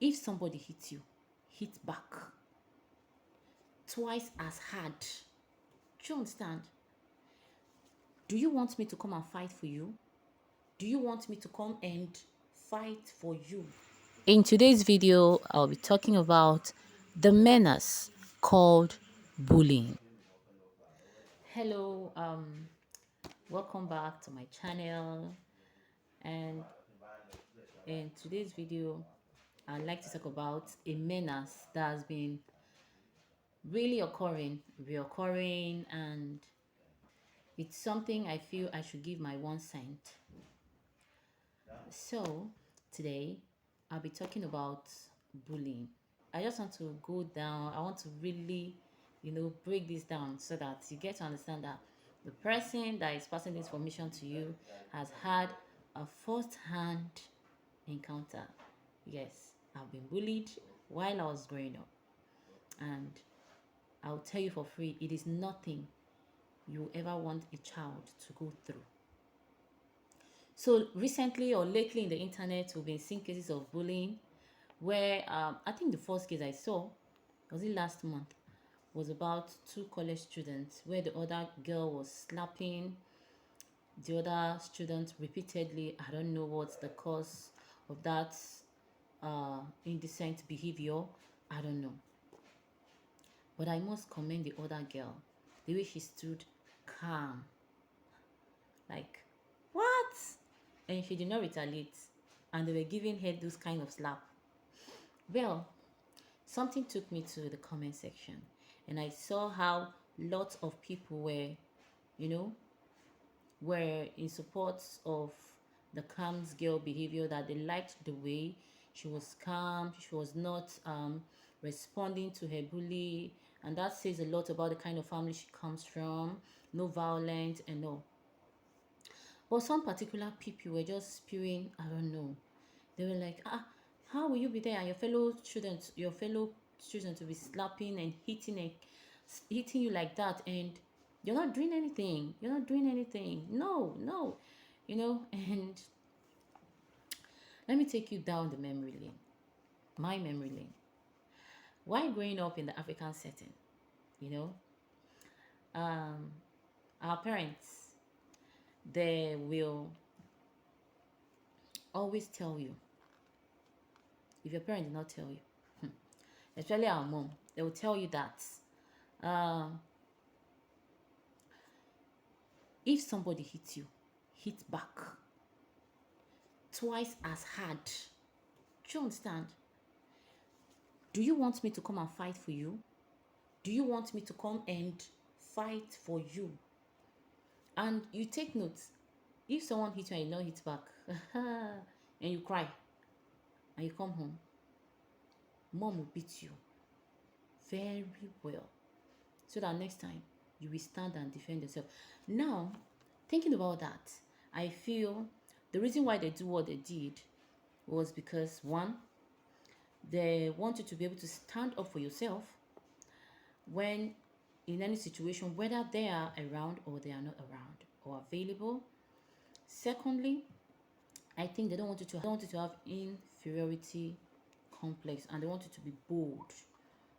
If somebody hits you, hit back twice as hard. Do you understand? Do you want me to come and fight for you? Do you want me to come and fight for you? In today's video, I'll be talking about the menace called bullying. Hello, welcome back to my channel. And in today's video, I'd like to talk about a menace that has been really reoccurring, and it's something I feel I should give my 1 cent. So, today I'll be talking about bullying. I just want to go down, I want to really, break this down so that you get to understand that the person that is passing this information to you has had a first hand encounter. Yes, I've been bullied while I was growing up, and I'll tell you for free, it is nothing you ever want a child to go through. So recently or lately in the internet, we've been seeing cases of bullying where I think the first case I saw was it last month was about two college students where the other girl was slapping the other student repeatedly. I don't know what's the cause of that indecent behavior. I don't know. But I must commend the other girl, the way she stood calm. Like, what? And she did not retaliate. And they were giving her those kind of slap. Well, something took me to the comment section, and I saw how lots of people you know, were in support of the calm girl behavior, that they liked the way she was calm, she was not responding to her bully, and that says a lot about the kind of family she comes from, no violence and no. But some particular people were just spewing, I don't know. They were like, how will you be there and your fellow students will be slapping and hitting you like that, and you're not doing anything. You're not doing anything. No, no. And let me take you down the memory lane. My memory lane. While growing up in the African setting, you know, um, our parents, they will always tell you, if your parent did not tell you, especially our mom, they will tell you that um, if somebody hits you, hit back twice as hard. Do you understand? Do you want me to come and fight for you? Do you want me to come and fight for you? And you take note, if someone hits you and you don't hit back, and you cry, and you come home, mom will beat you very well, so that next time you will stand and defend yourself. Now, thinking about that, I feel the reason why they do what they did was because one, they want you to be able to stand up for yourself when in any situation, whether they are around or they are not around or available. Secondly, I think they don't want you to have inferiority complex, and they want you to be bold.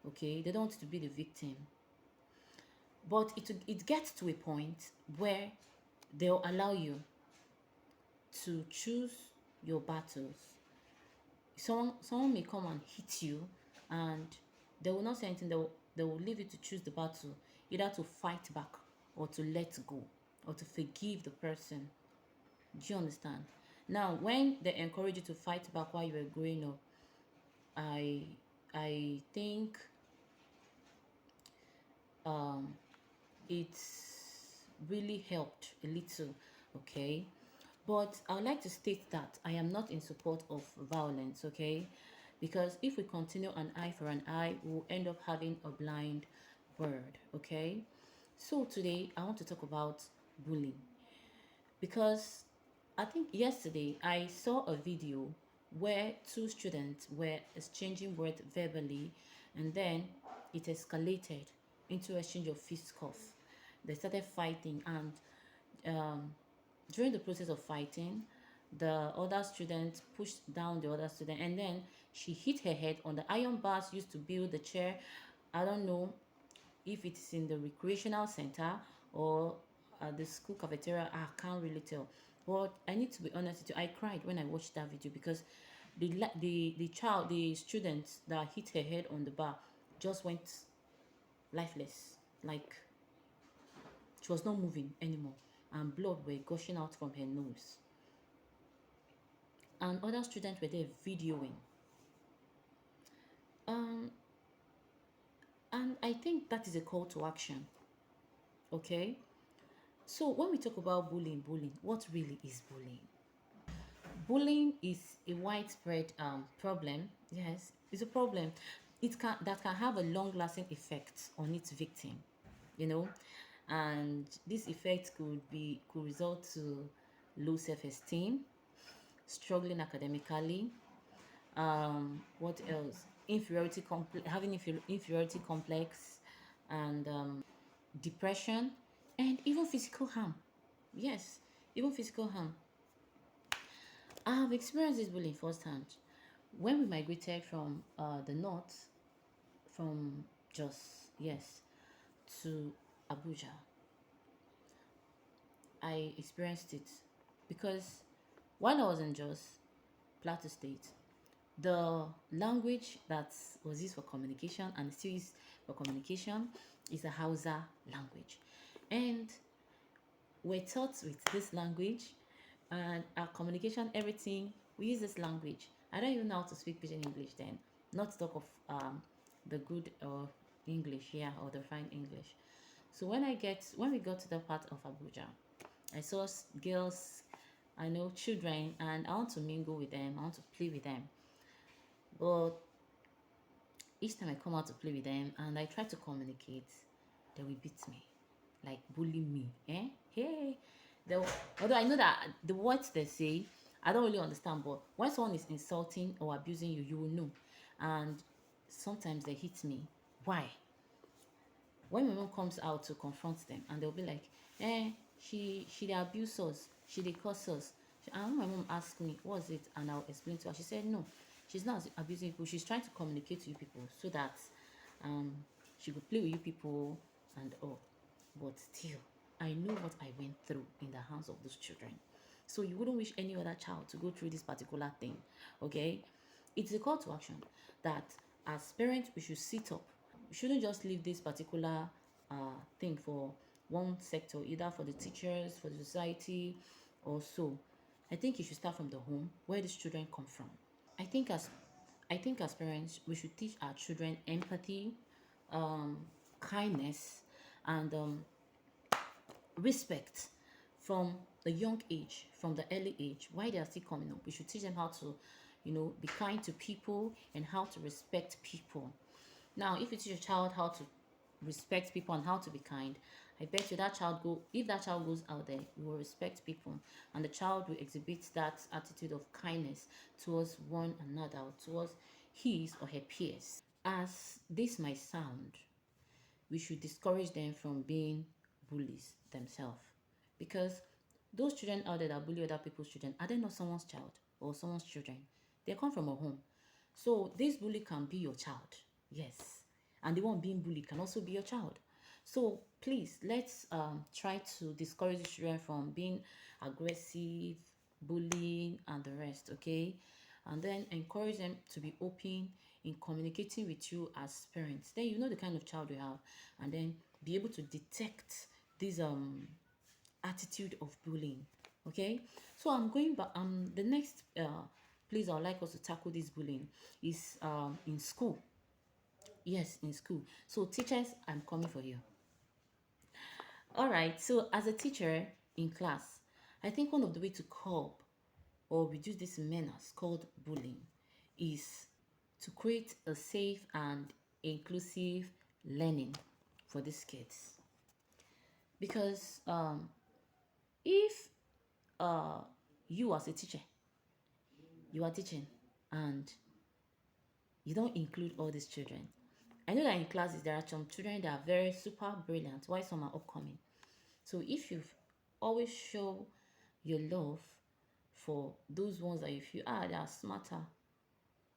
Okay, they don't want you to be the victim. But it gets to a point where they'll allow you to choose your battles. Someone may come and hit you, and they will not say anything. They will leave you to choose the battle, either to fight back or to let go or to forgive the person. Do you understand? Now, when they encourage you to fight back while you were growing up, I I think um it's really helped a little. Okay, but I would like to state that I am not in support of violence. Okay, because if we continue an eye for an eye, we'll end up having a blind bird. Okay, so today I want to talk about bullying, because I think yesterday I saw a video where two students were exchanging words verbally, and then it escalated into exchange of fisticuffs. They started fighting, and um, during the process of fighting, the other student pushed down the other student, and then She hit her head on the iron bars used to build the chair. I don't know if it's in the recreational center or at the school cafeteria. I can't really tell. But I need to be honest with you, I cried when I watched that video because the student that hit her head on the bar just went lifeless. Like she was not moving anymore, and blood were gushing out from her nose. And other students were there videoing. Um, and I think that is a call to action. Okay. So when we talk about bullying, what really is bullying? Bullying is a widespread problem. Yes, it's a problem. It can that can have a long-lasting effect on its victim. You know, and this effect could result to low self-esteem, struggling academically. What else? Inferiority complex, and depression, and even physical harm. Yes, even physical harm. I have experienced this bullying firsthand. When we migrated from the north, from Jos, yes, to Abuja, I experienced it because while I was in Jos, Plateau State, the language that was used for communication and still used for communication is the Hausa language. And we're taught with this language, and our communication, everything, we use this language. I don't even know how to speak pidgin English then, not to talk of the good English, yeah, or the fine English. So when we got to the part of Abuja, I saw girls, I know children, and I want to mingle with them, I want to play with them. But each time I come out to play with them and I try to communicate, they will beat me, like bully me. Eh? Hey, they although I know that the words they say, I don't really understand. But when someone is insulting or abusing you, you will know. And sometimes they hit me. Why? When my mom comes out to confront them, and they'll be like, she dey abuse us, she dey curse us. And when my mom asked me what's it, and I'll explain to her, she said no, she's not abusing people, she's trying to communicate to you people so that um she could play with you people and all. But still, I know what I went through in the hands of those children. So you wouldn't wish any other child to go through this particular thing. Okay, it's a call to action that as parents we should sit up. We shouldn't just leave this particular thing for one sector, either for the teachers, for the society, or so. I think it should start from the home where these children come from. I think as I think as parents, we should teach our children empathy, um, kindness, and respect from the young age, from the early age, while they are still coming up. We should teach them how to, be kind to people and how to respect people. Now, if you teach a child how to respect people and how to be kind, I bet you that child go if that child goes out there, he will respect people, and the child will exhibit that attitude of kindness towards one another, towards his or her peers. As this might sound, we should discourage them from being bullies themselves, because those children out there that bully other people's children, are they not someone's child or someone's children? They come from a home. So this bully can be your child, yes, and the one being bullied can also be your child. So please, let's try to discourage the children from being aggressive, bullying, and the rest. Okay, and then encourage them to be open in communicating with you as parents. Then you know the kind of child you have, and then be able to detect this attitude of bullying. Okay, so I'm going back. The next place I would like us to tackle this bullying is in school. Yes, in school. So teachers, I'm coming for you. All right. So as a teacher in class, I think one of the way to curb or reduce this menace called bullying is to create a safe and inclusive learning for these kids. Because if uh, you as a teacher, you are teaching and you don't include all these children. I know that in classes there are some children that are very super brilliant, while some are upcoming. So if you always show your love for those ones that you feel they are smarter,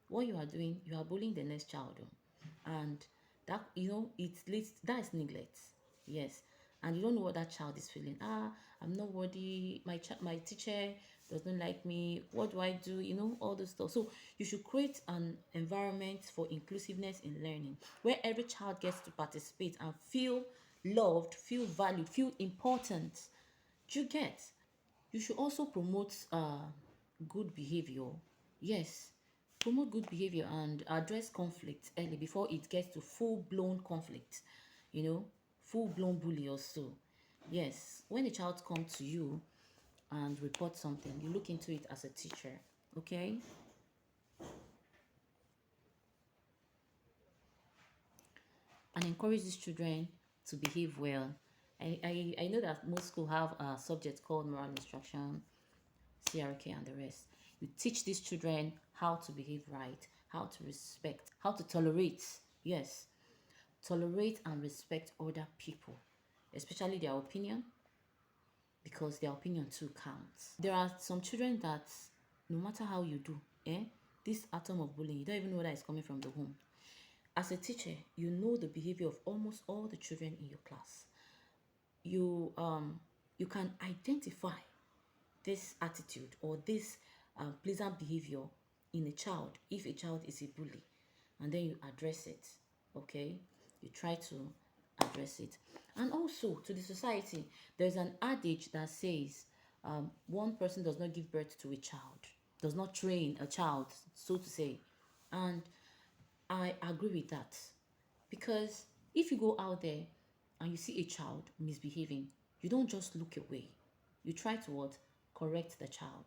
what you are doing, you are bullying the next child. Oh. And that, it leads, that is neglect. Yes. And you don't know what that child is feeling. I'm not worthy. My teacher does not like me. What do I do? All this stuff. So you should create an environment for inclusiveness in learning where every child gets to participate and feel loved, feel valued, feel important. Do you get? You should also promote good behavior. Yes, promote good behavior and address conflict early before it gets to full blown conflict. You know, full blown bully or so. Yes, when a child comes to you and report something, you look into it as a teacher. Okay, and encourage these children to behave well. I know that most schools have a subject called moral instruction, CRK, and the rest. You teach these children how to behave right, how to respect, how to tolerate. Yes, tolerate and respect other people, especially their opinion, because their opinion too counts. There are some children that no matter how you do, this atom of bullying, you don't even know where that is coming from the home. As a teacher, you know the behavior of almost all the children in your class. You can identify this attitude or this pleasant behavior in a child if a child is a bully, and then you address it. Okay, you try to address it. And also to the society, there's an adage that says one person does not give birth to a child, does not train a child, so to say. And I agree with that, because if you go out there and you see a child misbehaving, you don't just look away. You try to what? Correct the child.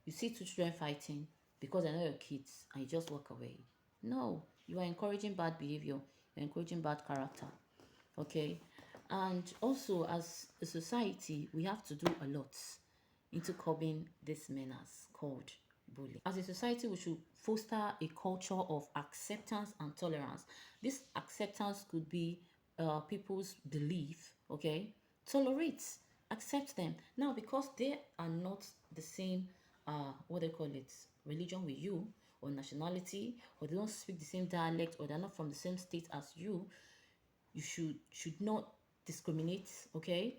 You see two children fighting because they're not your kids and you just walk away. No, you are encouraging bad behavior, you're encouraging bad character. Okay? And also, as a society, we have to do a lot into curbing this menace called bullying. As a society, we should foster a culture of acceptance and tolerance. This acceptance could be people's belief, okay? Tolerate, accept them. Now, because they are not the same, what they call it, religion with you, or nationality, or they don't speak the same dialect, or they're not from the same state as you should not discriminate. Okay,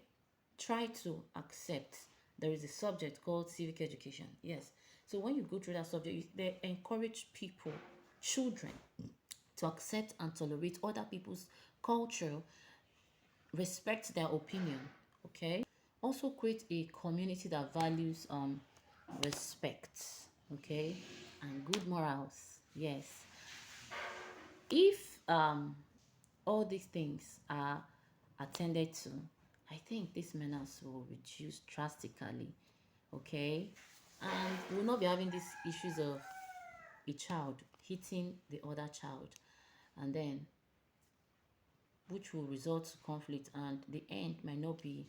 try to accept. There is a subject called civic education. Yes, so when you go through that subject, they encourage people, children, to accept and tolerate other people's culture, respect their opinion. Okay, also create a community that values respect. Okay, and good morals. Yes, if all these things are attended to, I think this menace will reduce drastically. Okay, and we'll not be having these issues of a child hitting the other child, and then which will result to conflict, and the end might not be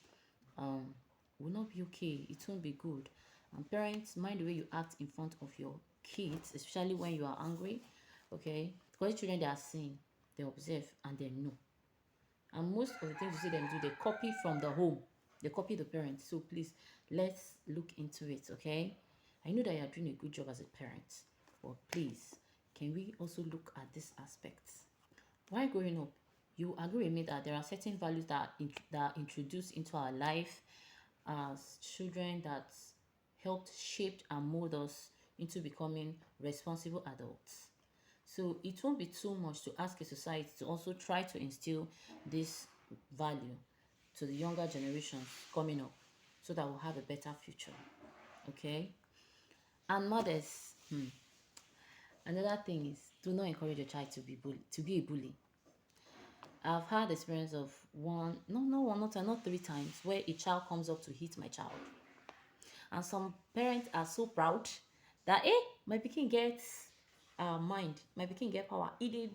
um will not be okay. It won't be good. And parents, mind the way you act in front of your kids, especially when you are angry. Okay, because children, they are seeing, they observe, and they know. And most of the things you see them do, they copy from the home. They copy the parents. So please, let's look into it, okay? I know that you're doing a good job as a parent, but please, can we also look at this aspect? While growing up, you agree with me that there are certain values that are introduced into our life as children that helped shape and mold us into becoming responsible adults. So it won't be too much to ask a society to also try to instill this value to the younger generations coming up so that we'll have a better future. Okay? And mothers, another thing is, do not encourage your child to be a bully. I've had experience of one, no, no one, not three times, where a child comes up to hit my child. And some parents are so proud that, my pikin gets mind, my pikin get power. They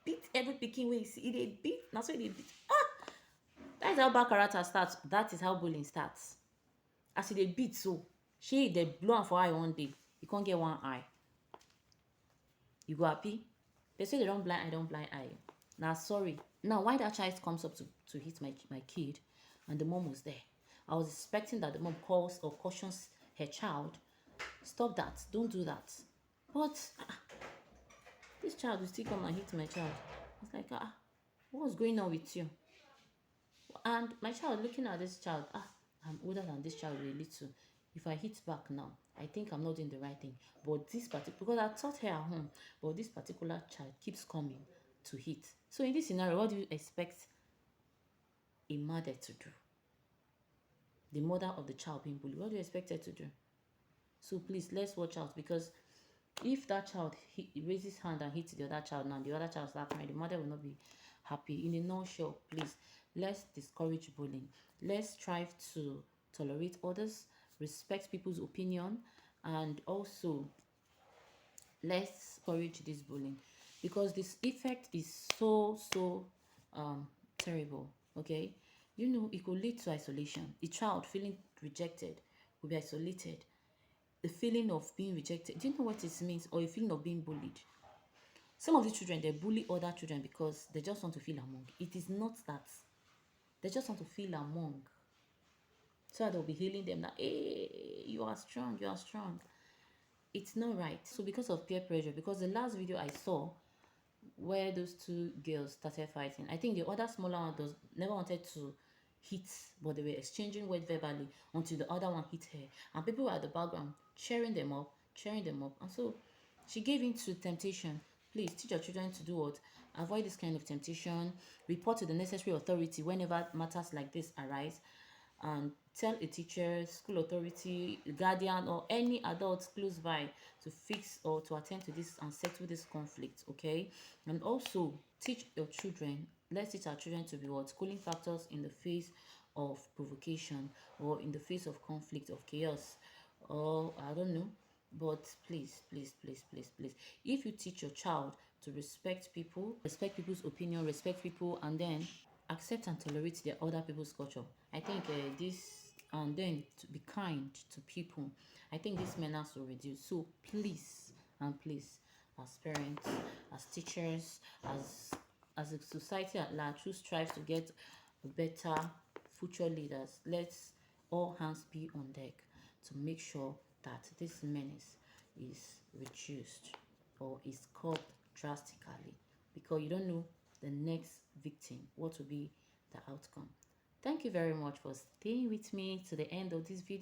beat every pikin wey you see. They beat, na so they beat. That is how bad character starts. That is how bullying starts. As they beat so, she they blow am for eye one day, you can't get one eye. You go happy? They say they don't blind eye, don't blind eye. Now sorry. Now why that child comes up to hit my kid, and the mom was there. I was expecting that the mom calls or cautions her child Stop that. Don't do that. But this child will still come and hit my child. It's like, what's going on with you? And my child looking at this child, I'm older than this child a little. If I hit back now, I think I'm not doing the right thing. But this particular, because I taught her at home, but this particular child keeps coming to hit. So in this scenario, what do you expect a mother to do? The mother of the child being bullied, what do you expect her to do? So please, let's watch out, because if that child raises hand and hits the other child now, the other child starts crying, the mother will not be happy. In a nutshell, please, let's discourage bullying. Let's strive to tolerate others, respect people's opinion, and also let's discourage this bullying, because this effect is so terrible. Okay, you know, it could lead to isolation. A child feeling rejected will be isolated. The feeling of being rejected, do you know what it means? Or a feeling of being bullied. Some of the children, they bully other children because they just want to feel among. It is not that. They just want to feel among. So they'll be hailing them that, hey, you are strong, you are strong. It's not right. So because of peer pressure, because the last video I saw where those two girls started fighting, I think the other smaller one does never wanted to hit, but they were exchanging words verbally until the other one hit her. And people were at the background cheering them up, cheering them up. And so she gave in to temptation. Please teach your children to do what? Avoid this kind of temptation. Report to the necessary authority whenever matters like this arise, and tell a teacher, school authority, guardian, or any adult close by to fix or to attend to this and settle this conflict. Okay, and also teach your children. Let's teach our children to be what? Cooling factors in the face of provocation, or in the face of conflict, of chaos, or I don't know. But please, please, please, please, please, if you teach your child to respect people, respect people's opinion, respect people, and then accept and tolerate their other people's culture, I think this, and then to be kind to people, I think this menace will reduce. So please and please, as parents, as teachers, as a society at large who strives to get better future leaders, let's all hands be on deck to make sure that this menace is reduced or is curbed drastically, because you don't know the next victim, what will be the outcome. Thank you very much for staying with me to the end of this video.